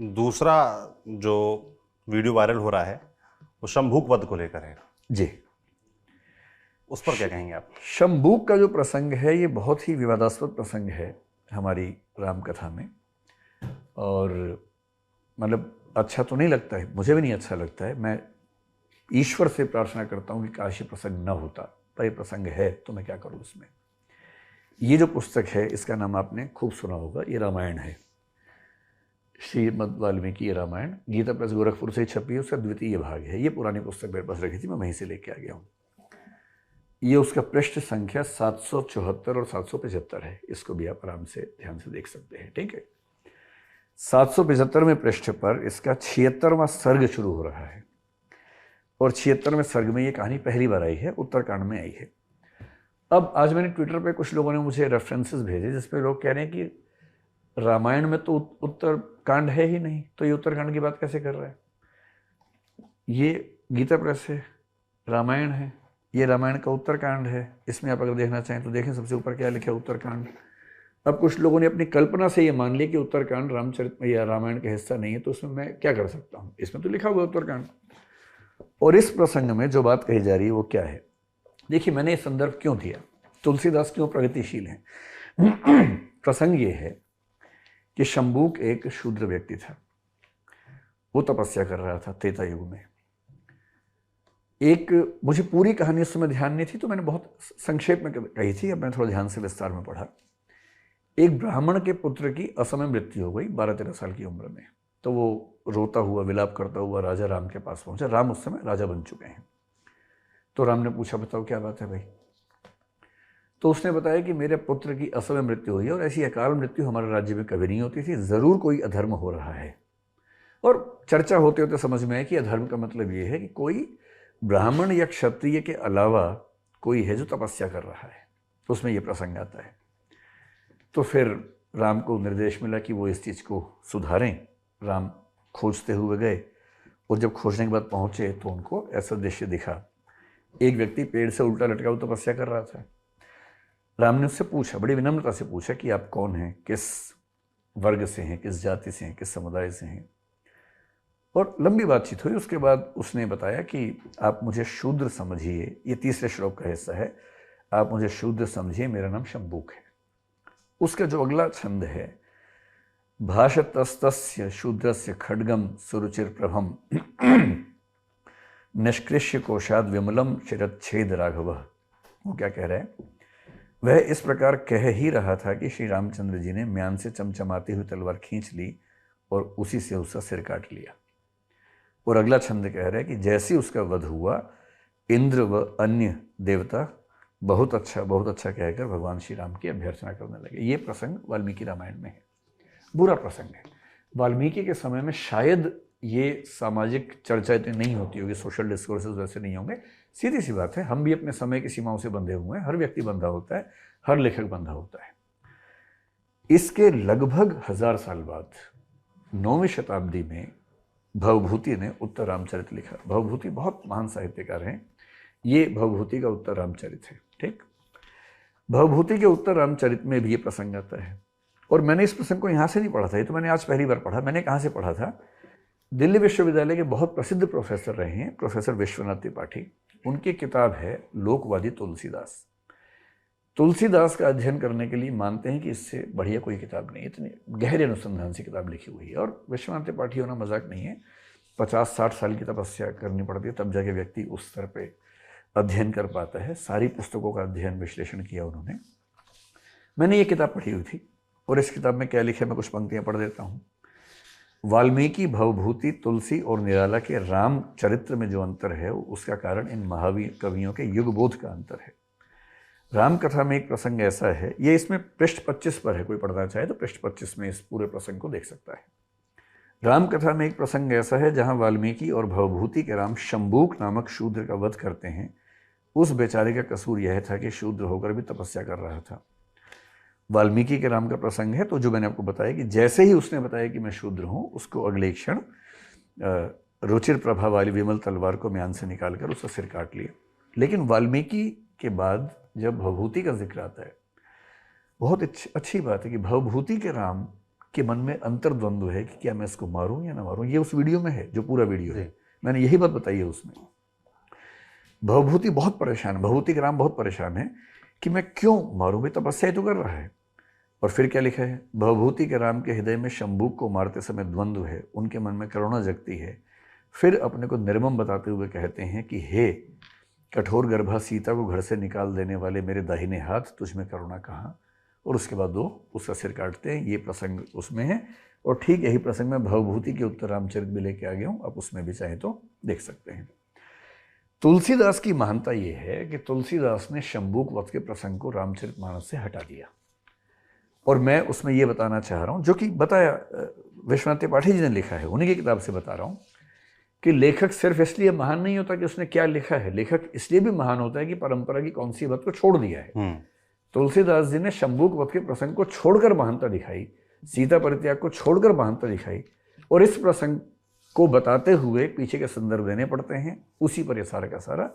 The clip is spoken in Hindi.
दूसरा जो वीडियो वायरल हो रहा है वो शंभूक वध को लेकर है, जी। उस पर क्या कहेंगे आप? शंभूक का जो प्रसंग है ये बहुत ही विवादास्पद प्रसंग है हमारी रामकथा में, और मतलब अच्छा तो नहीं लगता है, मुझे भी नहीं अच्छा लगता है। मैं ईश्वर से प्रार्थना करता हूँ कि काश ये प्रसंग न होता, पर ये प्रसंग है तो मैं क्या करूँ उसमें। ये जो पुस्तक है इसका नाम आपने खूब सुना होगा, ये रामायण है, श्रीमद् वाल्मीकि रामायण। गीता प्रेस गोरखपुर से छपी है, उसका द्वितीय भाग है। ये पुरानी पुस्तक मेरे पास रखी थी, मैं वहीं से लेके आ गया हूँ। ये उसका पृष्ठ संख्या 774 और 775 है, इसको भी आप आराम से ध्यान से देख सकते हैं। ठीक है, 775वें पृष्ठ पर इसका 76वां सर्ग शुरू हो रहा है, और 76वें सर्ग में ये कहानी पहली बार आई है, उत्तरकांड में आई है। अब आज मैंने ट्विटर पे कुछ लोगों ने मुझे रेफरेंसेस भेजे जिसमें लोग कह रहे हैं कि रामायण में तो उत्तरकांड है ही नहीं, तो ये उत्तरकांड की बात कैसे कर रहा है। ये गीता प्रेस है, रामायण है, ये रामायण का उत्तरकांड है। इसमें आप अगर देखना चाहें तो देखें, सबसे ऊपर क्या लिखा है, उत्तरकांड। अब कुछ लोगों ने अपनी कल्पना से ये मान लिया कि उत्तरकांड रामचरित या रामायण का हिस्सा नहीं है, तो उसमें मैं क्या कर सकता हूँ, इसमें तो लिखा हुआ उत्तरकांड। और इस प्रसंग में जो बात कही जा रही है वो क्या है, देखिए मैंने ये संदर्भ क्यों दिया, तुलसीदास क्यों प्रगतिशील हैं। प्रसंग ये है कि शंभूक एक शूद्र व्यक्ति था, वो तपस्या कर रहा था त्रेता युग में। एक, मुझे पूरी कहानी उस समय ध्यान नहीं थी तो मैंने बहुत संक्षेप में कही थी, अब मैं थोड़ा ध्यान से विस्तार में पढ़ा। एक ब्राह्मण के पुत्र की असमय मृत्यु हो गई 12-13 साल की उम्र में, तो वो रोता हुआ विलाप करता हुआ राजा राम के पास पहुंचा। राम उस समय राजा बन चुके हैं। तो राम ने पूछा, बताओ क्या बात है भाई। तो उसने बताया कि मेरे पुत्र की असमय मृत्यु हुई है, और ऐसी अकाल मृत्यु हमारे राज्य में कभी नहीं होती थी, जरूर कोई अधर्म हो रहा है। और चर्चा होते होते समझ में आया कि अधर्म का मतलब ये है कि कोई ब्राह्मण या क्षत्रिय के अलावा कोई है जो तपस्या कर रहा है, तो उसमें यह प्रसंग आता है। तो फिर राम को निर्देश मिला कि वो इस चीज़ को सुधारें। राम खोजते हुए गए, और जब खोजने के बाद पहुंचे तो उनको ऐसा दृश्य दिखा, एक व्यक्ति पेड़ से उल्टा लटका हुआ तपस्या कर रहा था। राम ने उससे पूछा, बड़ी विनम्रता से पूछा कि आप कौन हैं, किस वर्ग से हैं, किस जाति से हैं, किस समुदाय से हैं। और लंबी बातचीत हुई। उसके बाद उसने बताया कि आप मुझे शूद्र समझिए, ये तीसरे श्लोक का हिस्सा है, आप मुझे शूद्र समझिए, मेरा नाम शंभूक है। उसका जो अगला छंद है, भाषतस्तस्य शूद्रस्य खड्गम सुरुचिर प्रभम निष्कृष्य कोशाद विमलम शिरच्छेद राघव। वो क्या कह रहा है, वह इस प्रकार कह ही रहा था कि श्री रामचंद्र जी ने म्यान से चमचमाती हुई तलवार खींच ली और उसी से उसका सिर काट लिया। और अगला छंद कह रहा है कि जैसे उसका वध हुआ, इंद्र व अन्य देवता बहुत अच्छा कहकर भगवान श्री राम की अभ्यर्थना करने लगे। ये प्रसंग वाल्मीकि रामायण में है। बुरा प्रसंग है। वाल्मीकि के समय में शायद ये सामाजिक चर्चा इतनी नहीं होती होगी, सोशल डिस्कोर्सेस वैसे नहीं होंगे। सीधी सी बात है, हम भी अपने समय की सीमाओं से बंधे हुए हैं, हर व्यक्ति बंधा होता है, हर लेखक बंधा होता है। इसके लगभग 1000 साल बाद 9वीं शताब्दी में भवभूति ने उत्तर रामचरित लिखा। भवभूति बहुत महान साहित्यकार हैं, ये भवभूति का उत्तर रामचरित है। ठीक, भवभूति के उत्तर रामचरित में भी ये प्रसंग आता है। और मैंने इस प्रसंग को यहाँ से नहीं पढ़ा था, ये तो मैंने आज पहली बार पढ़ा। मैंने कहाँ से पढ़ा था, दिल्ली विश्वविद्यालय के बहुत प्रसिद्ध प्रोफेसर रहे हैं, प्रोफेसर विश्वनाथ त्रिपाठी। उनकी किताब है लोकवादी तुलसीदास। तुलसीदास का अध्ययन करने के लिए मानते हैं कि इससे बढ़िया कोई किताब नहीं, इतनी गहरे अनुसंधान से किताब लिखी हुई है। और विश्वनाथ त्रिपाठी होना मजाक नहीं है, 50-60 साल की तपस्या करनी पड़ती है, तब जाके व्यक्ति उस स्तर पे अध्ययन कर पाता है। सारी पुस्तकों का अध्ययन विश्लेषण किया उन्होंने। मैंने ये किताब पढ़ी हुई थी, और इस किताब में क्या लिखा है मैं कुछ पंक्तियां पढ़ देता हूँ। वाल्मीकि, भवभूति, तुलसी और निराला के राम चरित्र में जो अंतर है उसका कारण इन महावीर कवियों के युगबोध का अंतर है। राम कथा में एक प्रसंग ऐसा है, ये इसमें पृष्ठ 25 पर है, कोई पढ़ना चाहे तो पृष्ठ 25 में इस पूरे प्रसंग को देख सकता है। राम कथा में एक प्रसंग ऐसा है जहां वाल्मीकि और भवभूति के राम शंभूक नामक शूद्र का वध करते हैं। उस बेचारे का कसूर यह था कि शूद्र होकर भी तपस्या कर रहा था। वाल्मीकि के राम का प्रसंग है, तो जो मैंने आपको बताया कि जैसे ही उसने बताया कि मैं शूद्र हूँ, उसको अगले क्षण रुचिर प्रभा वाली विमल तलवार को म्यान से निकालकर उसका सिर काट लिया। लेकिन वाल्मीकि के बाद जब भवभूति का जिक्र आता है, बहुत अच्छी बात है कि भवभूति के राम के मन में अंतर्द्वंद्व है कि क्या मैं इसको मारूं या ना मारूं। ये उस वीडियो में है, जो पूरा वीडियो है, मैंने यही बात बताई है उसमें। भवभूति बहुत परेशान है, भवभूति के राम बहुत परेशान है कि मैं क्यों मारूं, भाई तपस्या ही तो कर रहा है। और फिर क्या लिखा है, भवभूति के राम के हृदय में शंभूक को मारते समय द्वंद्व है, उनके मन में करुणा जगती है। फिर अपने को निर्मम बताते हुए कहते हैं कि हे कठोर गर्भा सीता को घर से निकाल देने वाले मेरे दाहिने हाथ, तुझ में करुणा कहाँ। और उसके बाद वो उसका सिर काटते हैं। ये प्रसंग उसमें है। और ठीक यही प्रसंग में भवभूति के उत्तर रामचरित भी लेके आ गया हूँ, आप उसमें भी चाहे तो देख सकते हैं। तुलसीदास की महानता ये है कि तुलसीदास ने शंभूक वध के प्रसंग को रामचरितमानस से हटा दिया। और मैं उसमें ये बताना चाह रहा हूँ, जो कि बताया विश्वनाथ त्रिपाठी जी ने लिखा है, उन्हीं की किताब से बता रहा हूँ, कि लेखक सिर्फ इसलिए महान नहीं होता कि उसने क्या लिखा है, लेखक इसलिए भी महान होता है कि परंपरा की कौन सी बात को छोड़ दिया है। तुलसीदास जी ने शंभूक वध के प्रसंग को छोड़कर महानता दिखाई, सीता परित्याग को छोड़कर महानता दिखाई, और इस प्रसंग को बताते हुए पीछे के संदर्भ देने पड़ते हैं, उसी पर यह सारा का सारा